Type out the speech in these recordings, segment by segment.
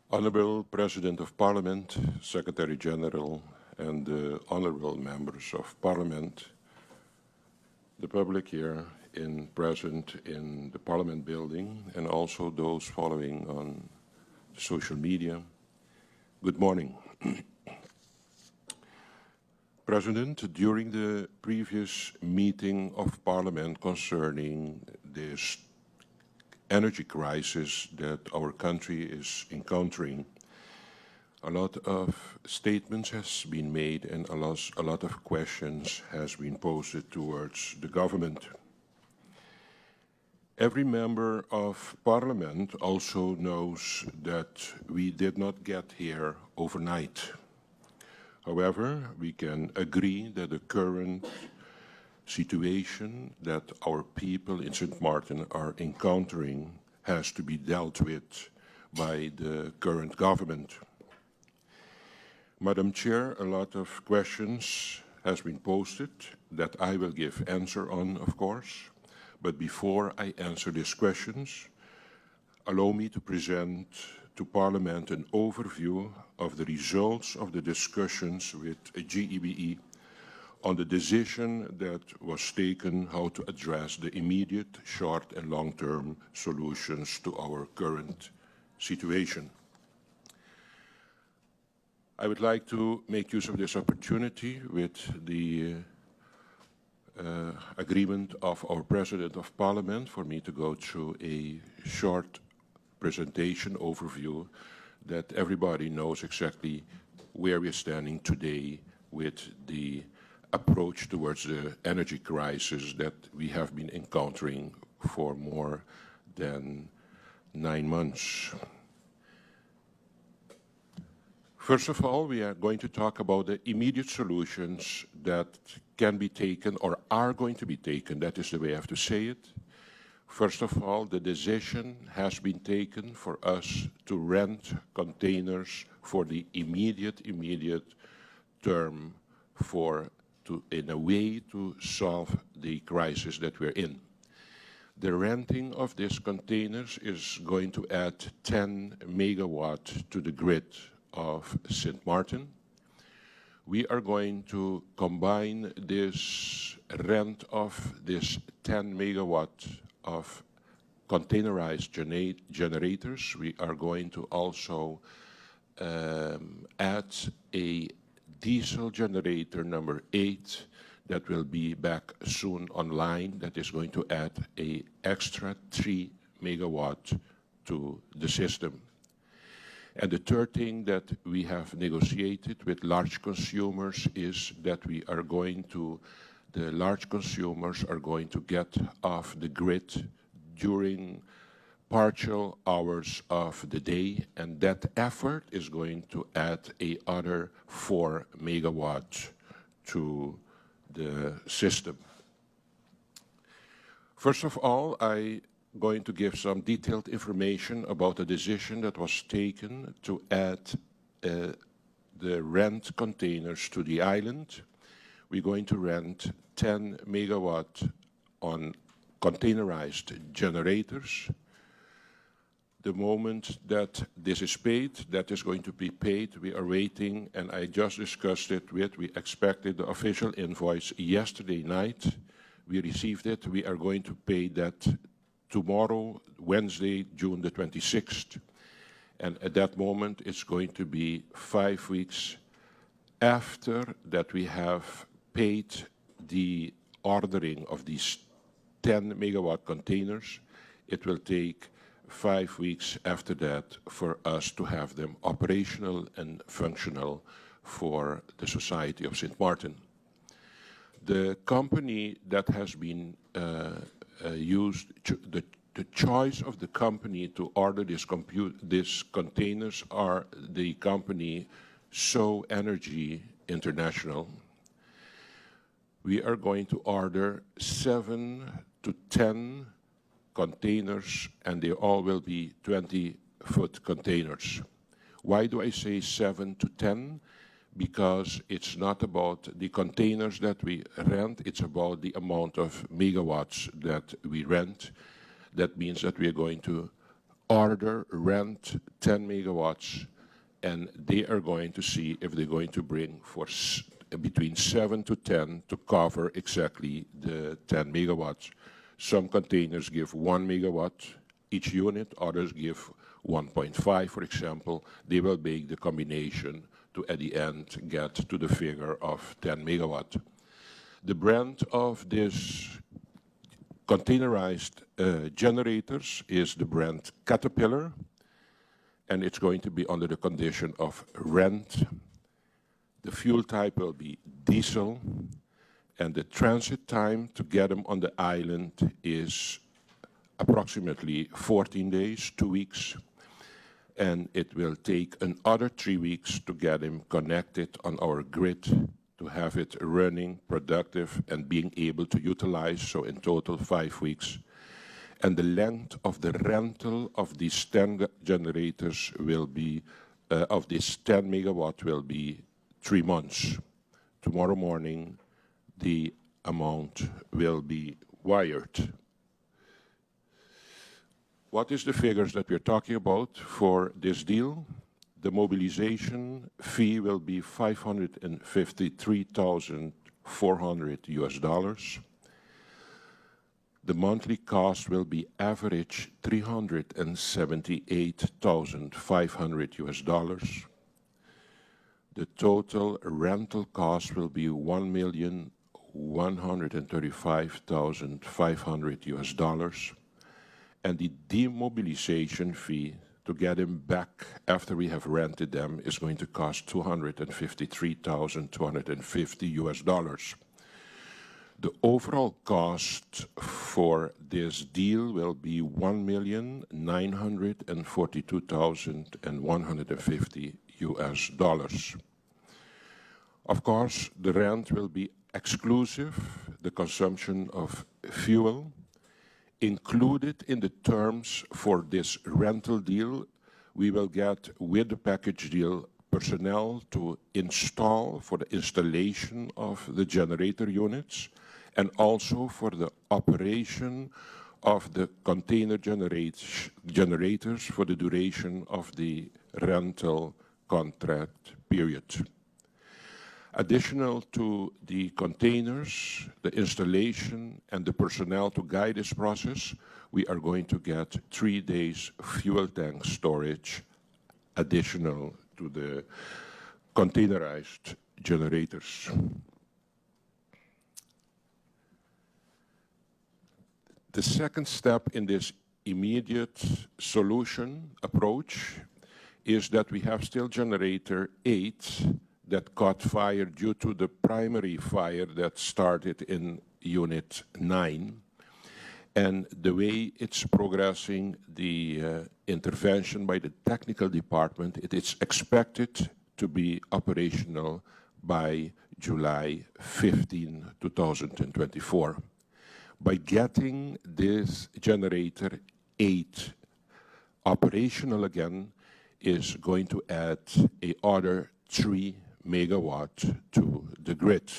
Honorable President of Parliament, Secretary General, and honorable members of Parliament, the public here present in the Parliament building, and also those following on social media, good morning. President, during the previous meeting of Parliament concerning this energy crisis that our country is encountering, a lot of statements has been made and a lot of questions has been posed towards the government. Every member of Parliament also knows that we did not get here overnight. However, we can agree that the current situation that our people in St. Maarten are encountering has to be dealt with by the current government. Madam Chair, a lot of questions has been posted that I will give answer on, of course. But before I answer these questions, allow me to present to Parliament an overview of the results of the discussions with GEBE on the decision that was taken how to address the immediate, short and long-term solutions to our current situation. I would like to make use of this opportunity with the agreement of our President of Parliament for me to go through a short presentation overview that everybody knows exactly where we're standing today with the approach towards the energy crisis that we have been encountering for more than 9 months. First of all, we are going to talk about the immediate solutions that can be taken or are going to be taken. That is the way I have to say it. First of all, the decision has been taken for us to rent containers for the immediate term in a way to solve the crisis that we're in. The renting of these containers is going to add 10 megawatt to the grid of St. Maarten. We are going to combine this rent of this 10 megawatt of containerized generators. We are going to also add a diesel generator number 8 that will be back soon online. That is going to add an extra 3 megawatt to the system. And the third thing that we have negotiated with large consumers is that the large consumers are going to get off the grid during partial hours of the day, and that effort is going to add another 4 megawatts to the system. First of all, I'm going to give some detailed information about the decision that was taken to add the rent containers to the island. We're going to rent 10 megawatt on containerized generators. The moment that this is paid, that is going to be paid. We are waiting, and I just discussed it we expected the official invoice yesterday night. We received it. We are going to pay that tomorrow, Wednesday, June the 26th. And at that moment, it's going to be 5 weeks after that we have paid the ordering of these 10 megawatt containers. It will take 5 weeks after that for us to have them operational and functional for the Society of St. Maarten. The company that has been used, the choice of the company to order these containers are the company So Energy International. We are going to order 7 to 10 containers, and they all will be 20-foot containers. Why do I say 7 to 10? Because it's not about the containers that we rent, it's about the amount of megawatts that we rent. That means that we are going to order, rent 10 megawatts, and they are going to see if they're going to bring for between 7 to 10 to cover exactly the 10 megawatts. Some containers give 1 megawatt each unit, others give 1.5, for example. They will make the combination to, at the end, get to the figure of 10 megawatt. The brand of this containerized generators is the brand Caterpillar, and it's going to be under the condition of rent. The fuel type will be diesel, and the transit time to get them on the island is approximately 14 days, 2 weeks, and it will take another 3 weeks to get them connected on our grid, to have it running, productive, and being able to utilize, so in total 5 weeks. And the length of the rental of these 10 generators will be, of this 10 megawatt will be 3 months. Tomorrow morning, the amount will be wired. What is the figures that we're talking about for this deal? The mobilization fee will be $553,400 US. The monthly cost will be average $378,500 US. The total rental cost will be $1,135,500 US. And the demobilization fee to get them back after we have rented them is going to cost $253,250 US. The overall cost for this deal will be $1,942,150 US. Of course, the rent will be exclusive, the consumption of fuel. Included in the terms for this rental deal, we will get, with the package deal, personnel to install for the installation of the generator units, and also for the operation of the container generators for the duration of the rental contract period. Additional to the containers, the installation, and the personnel to guide this process, we are going to get 3 days fuel tank storage additional to the containerized generators. The second step in this immediate solution approach is that we have still generator 8 that caught fire due to the primary fire that started in Unit 9. And the way it's progressing, the intervention by the technical department, it is expected to be operational by July 15, 2024. By getting this generator 8 operational again is going to add a other 3 megawatt to the grid.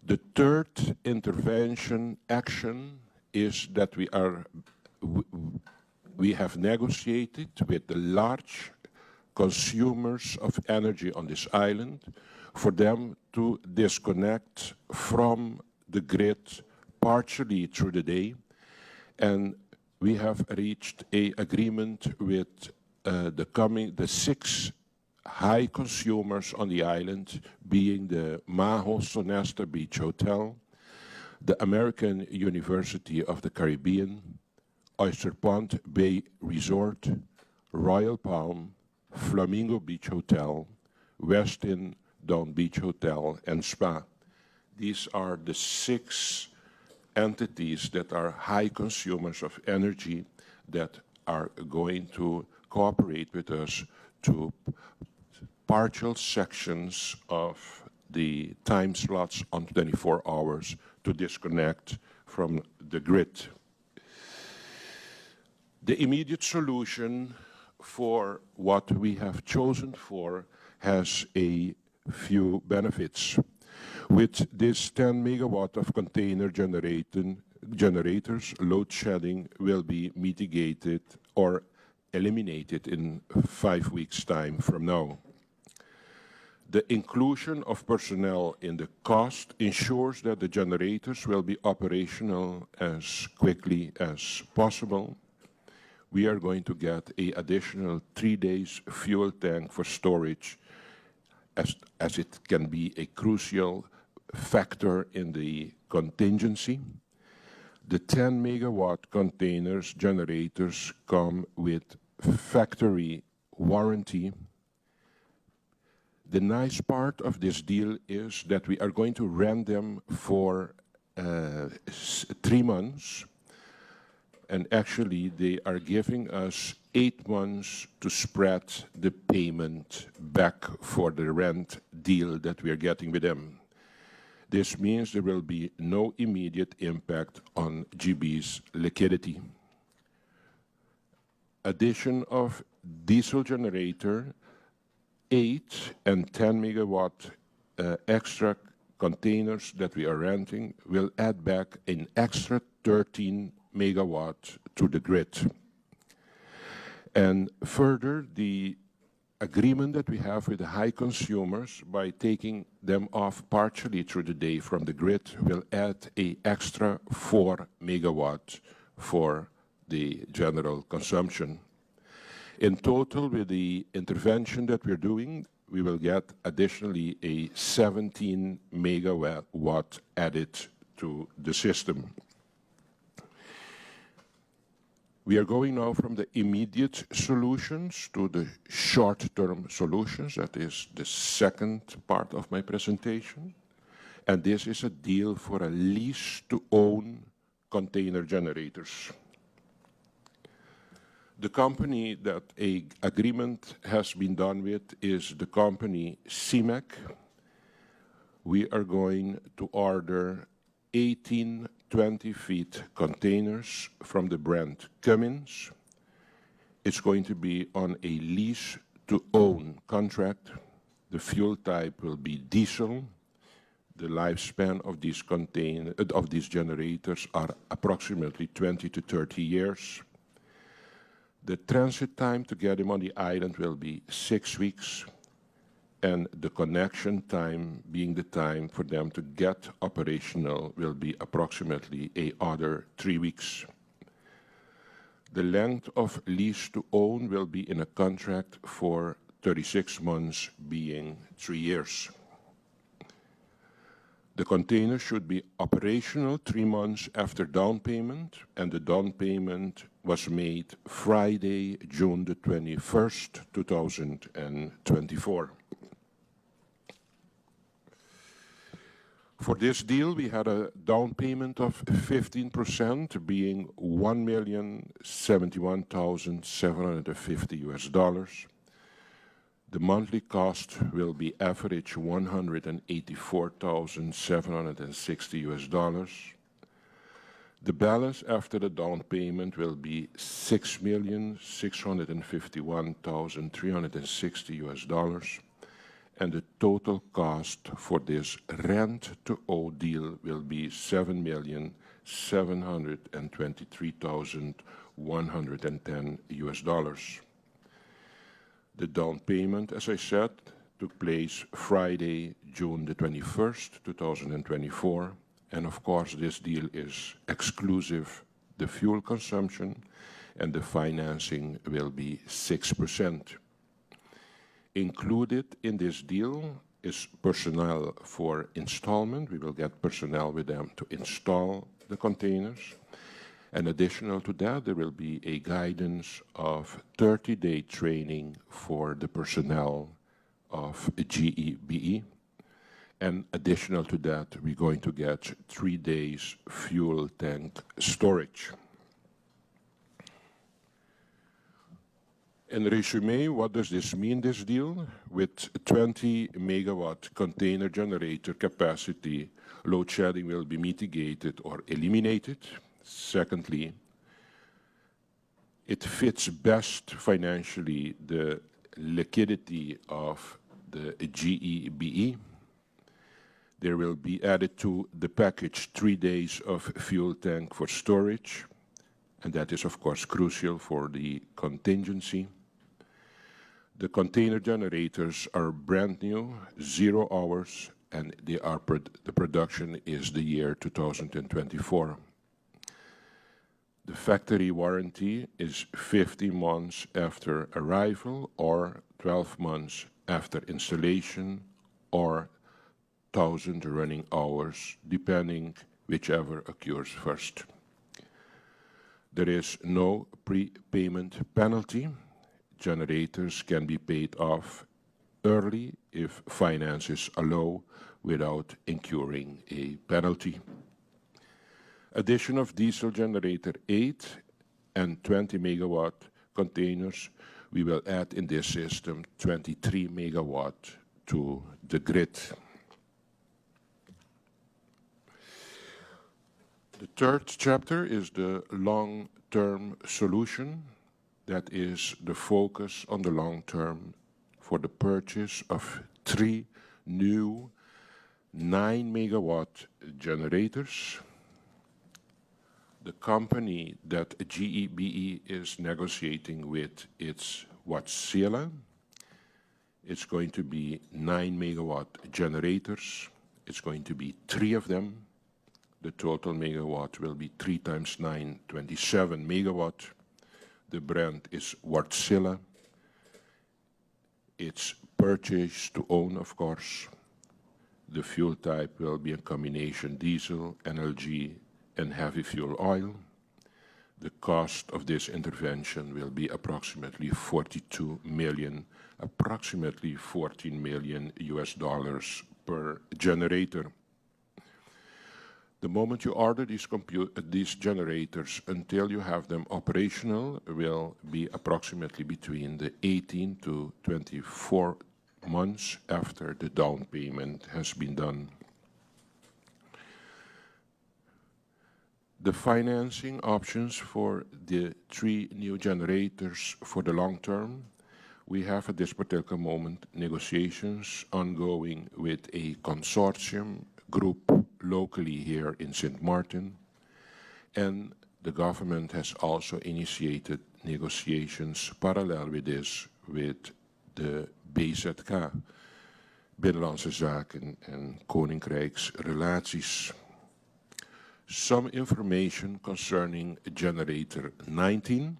The third intervention action is that we have negotiated with the large consumers of energy on this island for them to disconnect from the grid partially through the day, and we have reached an agreement with the 6 high consumers on the island, being the Maho Sonesta Beach Hotel, the American University of the Caribbean, Oyster Pond Bay Resort, Royal Palm, Flamingo Beach Hotel, Westin Down Beach Hotel, and Spa. These are the 6 entities that are high consumers of energy that are going to cooperate with us to partial sections of the time slots on 24 hours to disconnect from the grid. The immediate solution for what we have chosen for has a few benefits. With this 10 megawatt of container generators, load shedding will be mitigated or eliminated in 5 weeks' time from now. The inclusion of personnel in the cost ensures that the generators will be operational as quickly as possible. We are going to get an additional 3 days fuel tank for storage, as it can be a crucial factor in the contingency. The 10 megawatt containers generators come with factory warranty. The nice part of this deal is that we are going to rent them for 3 months, and actually they are giving us 8 months to spread the payment back for the rent deal that we are getting with them. This means there will be no immediate impact on GB's liquidity. Addition of diesel generator, 8 and 10 megawatt extra containers that we are renting will add back an extra 13 megawatt to the grid. And further, the agreement that we have with the high consumers by taking them off partially through the day from the grid will add an extra 4 megawatt for the general consumption. In total, with the intervention that we're doing, we will get additionally a 17 megawatt added to the system. We are going now from the immediate solutions to the short-term solutions. That is the second part of my presentation. And this is a deal for a lease-to-own container generators. The company that an agreement has been done with is the company CMEC. We are going to order 18 20-feet containers from the brand Cummins. It's going to be on a lease-to-own contract. The fuel type will be diesel. The lifespan of these generators are approximately 20 to 30 years. The transit time to get them on the island will be 6 weeks, and the connection time, being the time for them to get operational, will be approximately another 3 weeks. The length of lease to own will be in a contract for 36 months, being 3 years. The container should be operational 3 months after down payment, and the down payment was made Friday, June the 21st, 2024. For this deal, we had a down payment of 15%, being $1,071,750. The monthly cost will be average $184,760. The balance after the down payment will be $6,651,360. And the total cost for this rent-to-own deal will be $7,723,110. The down payment, as I said, took place Friday, June the 21st, 2024. And of course, this deal is exclusive the fuel consumption, and the financing will be 6%. Included in this deal is personnel for installment. We will get personnel with them to install the containers. And additional to that, there will be a guidance of 30-day training for the personnel of GEBE. And additional to that, we're going to get 3 days fuel tank storage. In resume, what does this mean, this deal? With 20 megawatt container generator capacity, load shedding will be mitigated or eliminated. Secondly, it fits best financially the liquidity of the GEBE. There will be added to the package 3 days of fuel tank for storage, and that is of course crucial for the contingency. The container generators are brand new, 0 hours, and the production is the year 2024. The factory warranty is 50 months after arrival or 12 months after installation or 1,000 running hours, depending whichever occurs first. There is no prepayment penalty. Generators can be paid off early if finances allow without incurring a penalty. Addition of diesel generator 8 and 20 megawatt containers, we will add in this system 23 megawatt to the grid. The third chapter is the long-term solution. That is the focus on the long term for the purchase of 3 new 9 megawatt generators. The company that GEBE is negotiating with is Wärtsilä. It's going to be 9 megawatt generators. It's going to be 3 of them. The total megawatt will be 3 times 9, 27 megawatt. The brand is Wärtsilä. It's purchase to own, of course. The fuel type will be a combination diesel, NLG, and heavy fuel oil. The cost of this intervention will be approximately 42 million, approximately 14 million US dollars per generator. The moment you order these generators until you have them operational will be approximately between the 18 to 24 months after the down payment has been done. The financing options for the 3 new generators for the long term, we have at this particular moment negotiations ongoing with a consortium group locally here in St. Maarten, and the government has also initiated negotiations parallel with this with de BZK, Binnenlandse Zaken en Koninkrijksrelaties. Some information concerning generator 19.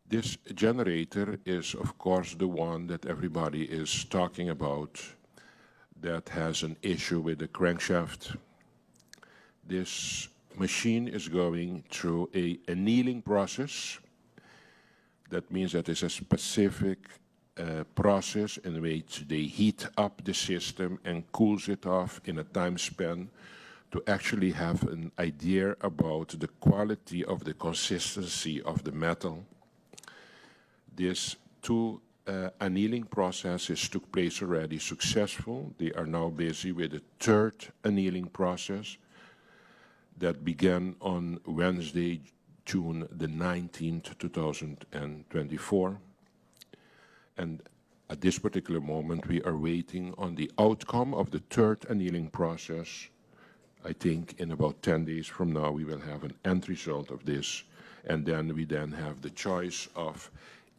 This generator is, of course, the one that everybody is talking about that has an issue with the crankshaft. This machine is going through an annealing process. That means that it's a specific process in which they heat up the system and cools it off in a time span to actually have an idea about the quality of the consistency of the metal. These 2 annealing processes took place already successful. They are now busy with the 3rd annealing process that began on Wednesday, June the 19th, 2024. And at this particular moment, we are waiting on the outcome of the 3rd annealing process. I think in about 10 days from now, we will have an end result of this. And then we have the choice of,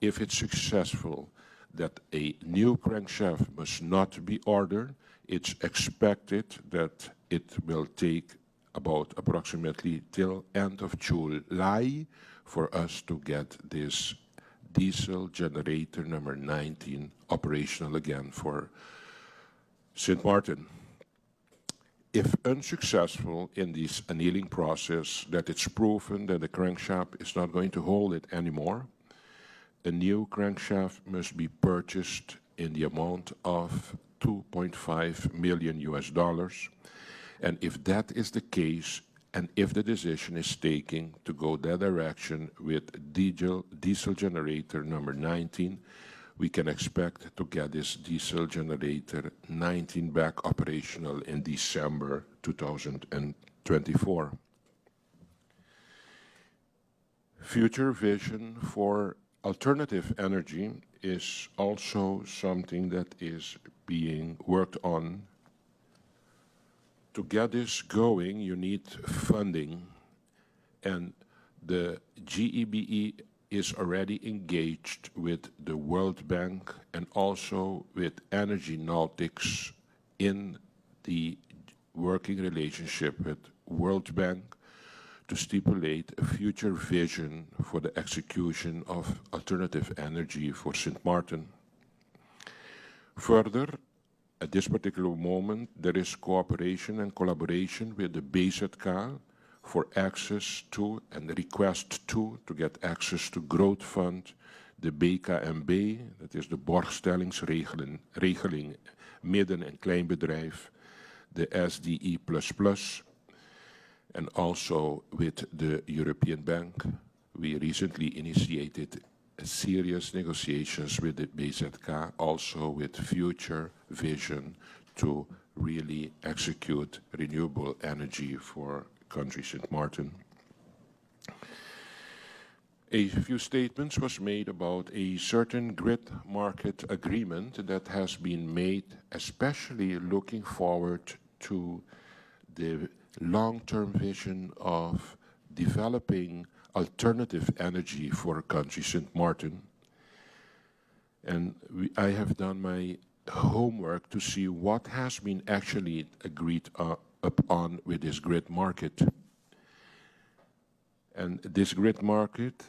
if it's successful, that a new crankshaft must not be ordered. It's expected that it will take about approximately till end of July for us to get this diesel generator number 19 operational again for St. Maarten. If unsuccessful in this annealing process, that it's proven that the crankshaft is not going to hold it anymore, a new crankshaft must be purchased in the amount of 2.5 million US dollars. And if that is the case, and if the decision is taken to go that direction with diesel generator number 19, we can expect to get this diesel generator 19 back operational in December 2024. Future vision for alternative energy is also something that is being worked on. To get this going, you need funding, and the GEBE is already engaged with the World Bank and also with Energy Nautics in the working relationship with World Bank to stipulate a future vision for the execution of alternative energy for St. Maarten. Further, at this particular moment, there is cooperation and collaboration with the BZK for access to and request to get access to growth fund, the BKMB, dat is de borgstellingsregeling midden- en kleinbedrijf, the SDE++, and also with the European Bank. We recently initiated serious negotiations with the BZK, also with future vision to really execute renewable energy for country St. Maarten. A few statements was made about a certain grid market agreement that has been made, especially looking forward to the long-term vision of developing alternative energy for country St. Maarten. And I have done my homework to see what has been actually agreed upon with this grid market. And this grid market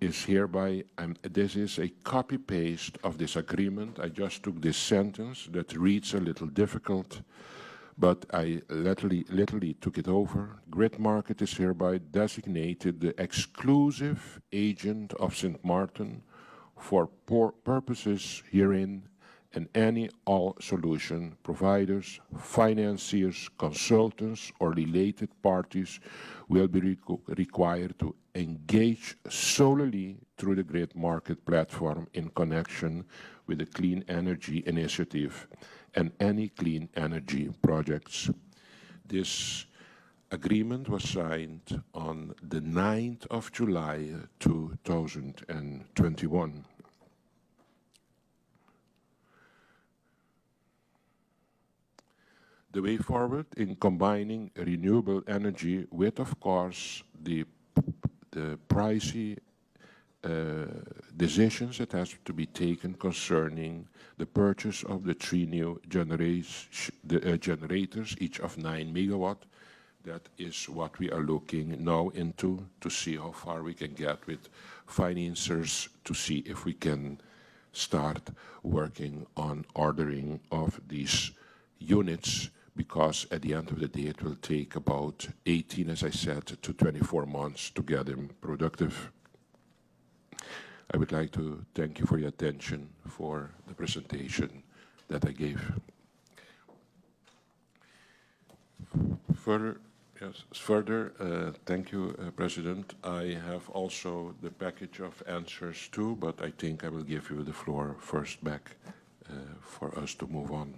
is hereby, this is a copy-paste of this agreement. I just took this sentence that reads a little difficult, but I literally took it over. Grid market is hereby designated the exclusive agent of St. Maarten for purposes herein, and any all solution providers, financiers, consultants, or related parties will be required to engage solely through the grid market platform in connection with the Clean Energy Initiative and any clean energy projects. This agreement was signed on the 9th of July 2021. The way forward in combining renewable energy with, of course, the pricey decisions that has to be taken concerning the purchase of the 3 new generators, each of 9 megawatt. That is what we are looking now into, to see how far we can get with financiers, to see if we can start working on ordering of these units, because at the end of the day it will take about 18, as I said, to 24 months to get them productive. I would like to thank you for your attention for the presentation that I gave. Further, thank you, President. I have also the package of answers too, but I think I will give you the floor first back for us to move on.